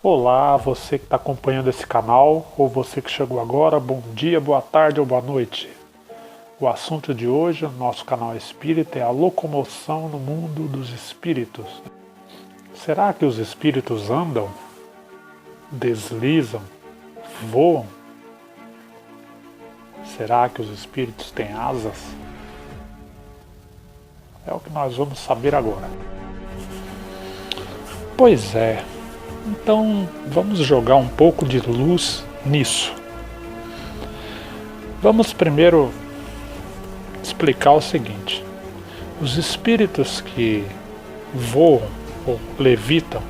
Olá, você que está acompanhando esse canal, ou você que chegou agora, bom dia, boa tarde ou boa noite. O assunto de hoje no nosso canal Espírita é a locomoção no mundo dos espíritos. Será que os espíritos andam, deslizam, voam? Será que os espíritos têm asas? É o que nós vamos saber agora. Pois é. Então, vamos jogar um pouco de luz nisso. Vamos primeiro explicar o seguinte: os espíritos que voam ou levitam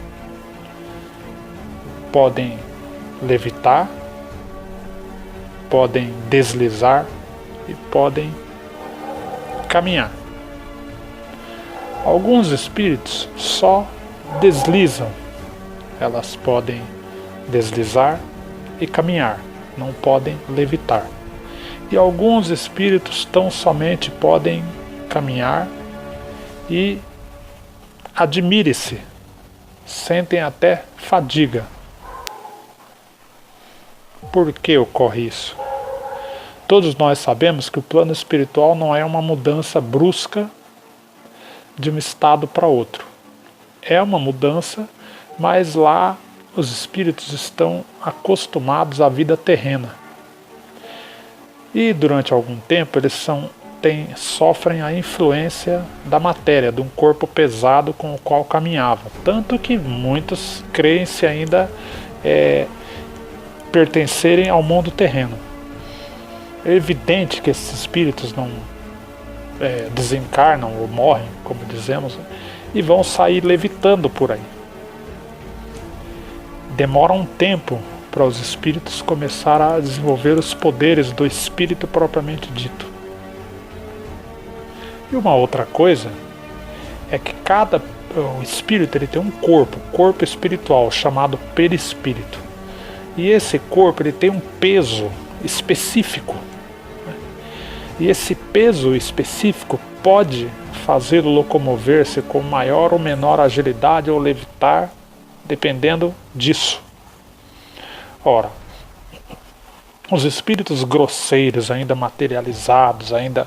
podem levitar, podem deslizar e podem caminhar. Alguns espíritos só deslizam. Elas podem deslizar e caminhar, não podem levitar. E alguns espíritos tão somente podem caminhar e admire-se, sentem até fadiga. Por que ocorre isso? Todos nós sabemos que o plano espiritual não é uma mudança brusca de um estado para outro. É uma mudança, mas lá os espíritos estão acostumados à vida terrena. E durante algum tempo eles sofrem a influência da matéria, de um corpo pesado com o qual caminhavam. Tanto que muitos creem-se ainda pertencerem ao mundo terreno. É evidente que esses espíritos não desencarnam ou morrem, como dizemos, e vão sair levitando por aí. Demora um tempo para os espíritos começarem a desenvolver os poderes do espírito propriamente dito. E uma outra coisa é que o espírito ele tem um corpo espiritual chamado perispírito. E esse corpo ele tem um peso específico. E esse peso específico pode fazê-lo locomover-se com maior ou menor agilidade ou levitar, dependendo disso. Ora, os espíritos grosseiros, ainda materializados, ainda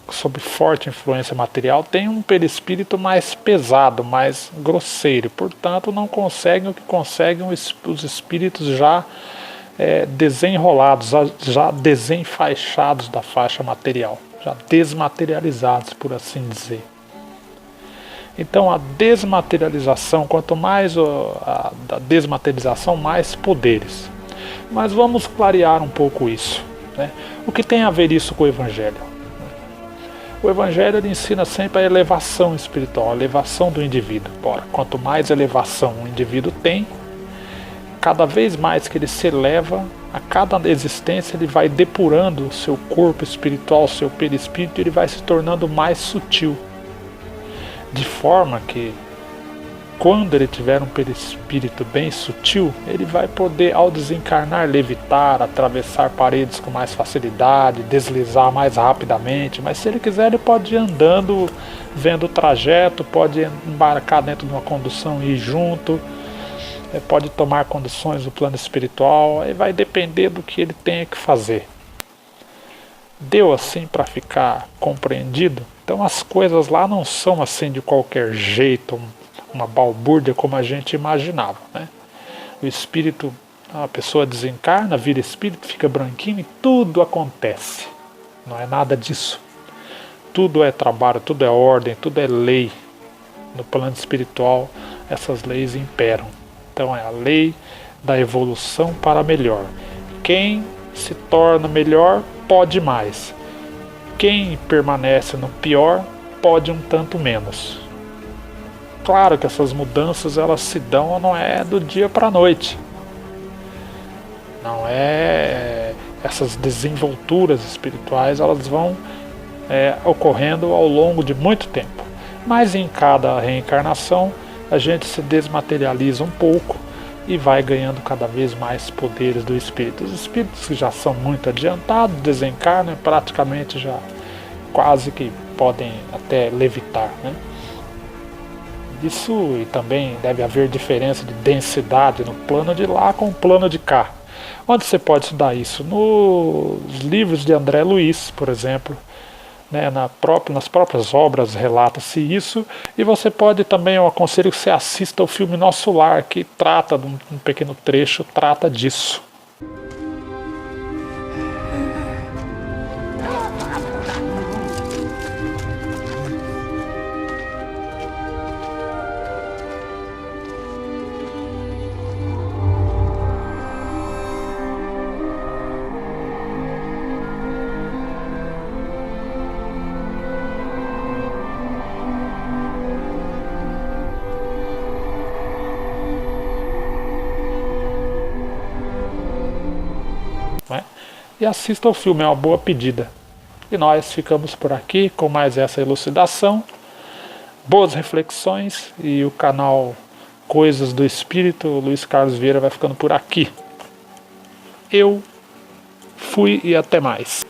sob forte influência material, têm um perispírito mais pesado, mais grosseiro. Portanto, não conseguem o que conseguem os espíritos já desenrolados, já desenfaixados da faixa material, já desmaterializados, por assim dizer. Então a desmaterialização, quanto mais a desmaterialização, mais poderes. Mas vamos clarear um pouco isso, né? O que tem a ver isso com o Evangelho? O Evangelho ele ensina sempre a elevação espiritual, a elevação do indivíduo. Ora, quanto mais elevação o indivíduo tem, cada vez mais que ele se eleva, a cada existência ele vai depurando o seu corpo espiritual, o seu perispírito, ele vai se tornando mais sutil. De forma que, quando ele tiver um perispírito bem sutil, ele vai poder, ao desencarnar, levitar, atravessar paredes com mais facilidade, deslizar mais rapidamente. Mas se ele quiser, ele pode ir andando, vendo o trajeto, pode embarcar dentro de uma condução e ir junto, pode tomar condições do plano espiritual, aí vai depender do que ele tenha que fazer. Deu assim para ficar compreendido? Então as coisas lá não são assim de qualquer jeito, uma balbúrdia como a gente imaginava, né? O espírito, a pessoa desencarna, vira espírito, fica branquinho e tudo acontece. Não é nada disso. Tudo é trabalho, tudo é ordem, tudo é lei. No plano espiritual, essas leis imperam. Então é a lei da evolução para melhor. Quem se torna melhor pode mais. Quem permanece no pior pode um tanto menos. Claro que essas mudanças elas se dão, não é do dia para a noite. Não é essas desenvolturas espirituais, elas vão ocorrendo ao longo de muito tempo. Mas em cada reencarnação a gente se desmaterializa um pouco e vai ganhando cada vez mais poderes do espírito. Os espíritos que já são muito adiantados desencarnam e praticamente já quase que podem até levitar, né? Isso, e também deve haver diferença de densidade no plano de lá com o plano de cá. Onde você pode estudar isso? Nos livros de André Luiz, por exemplo. Né, nas próprias obras relata-se isso, e você pode também, eu aconselho que você assista o filme Nosso Lar, que trata, de um pequeno trecho, trata disso. Né? E assista ao filme, é uma boa pedida. E nós ficamos por aqui com mais essa elucidação, boas reflexões, e o canal Coisas do Espírito, Luiz Carlos Vieira, vai ficando por aqui. Eu fui e até mais.